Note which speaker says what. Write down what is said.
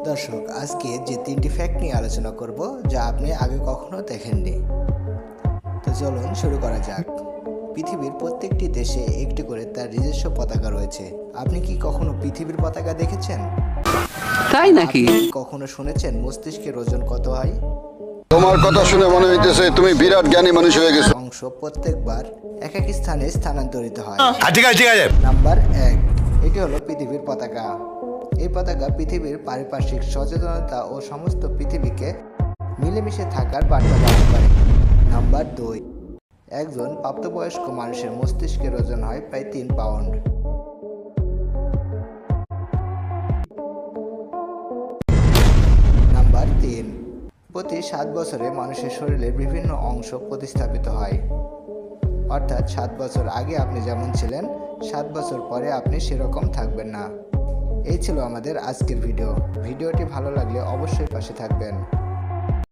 Speaker 1: দর্শক, আজকে যে 3টি ফ্যাক্ট নিয়ে আলোচনা করব যা আপনি আগে কখনো দেখেননি। তো চলুন শুরু করা যাক। পৃথিবীর প্রত্যেকটি দেশে একটি করে তার নিজস্ব পতাকা রয়েছে। আপনি কি কখনো পৃথিবীর পতাকা দেখেছেন?
Speaker 2: তাই নাকি?
Speaker 1: আপনি কি কখনো শুনেছেন মস্তিষ্কের ওজন কত হয়?
Speaker 3: তোমার কথা শুনে মনে হইতেছে তুমি বিরাট জ্ঞানী মানুষ হয়ে গেছো।
Speaker 1: অংশ প্রত্যেকবার এক এক স্থানে স্থানান্তরিত হয়।
Speaker 3: ঠিক আছে।
Speaker 1: নাম্বার 1, এটি হলো পৃথিবীর পতাকা। এই পতাকা পৃথিবীর পারিপার্শ্বিক সচেতনতা ও সমস্ত পৃথিবীকে মিলেমিশে থাকার বার্তা বহন করে। নাম্বার 2, একজন প্রাপ্তবয়স্ক মানুষের মস্তিষ্কের ওজন হয় প্রায় 3 পাউন্ড। নাম্বার 3, প্রতি 7 বছরে মানুষের শরীরের বিভিন্ন অংশ প্রতিস্থাপিত হয়। অর্থাৎ 7 বছর আগে আপনি যেমন ছিলেন, 7 বছর পরে আপনি সেরকম থাকবেন না। এই ছিল আমাদের আজকের ভিডিওটি ভালো লাগলে অবশ্যই পাশে থাকবেন।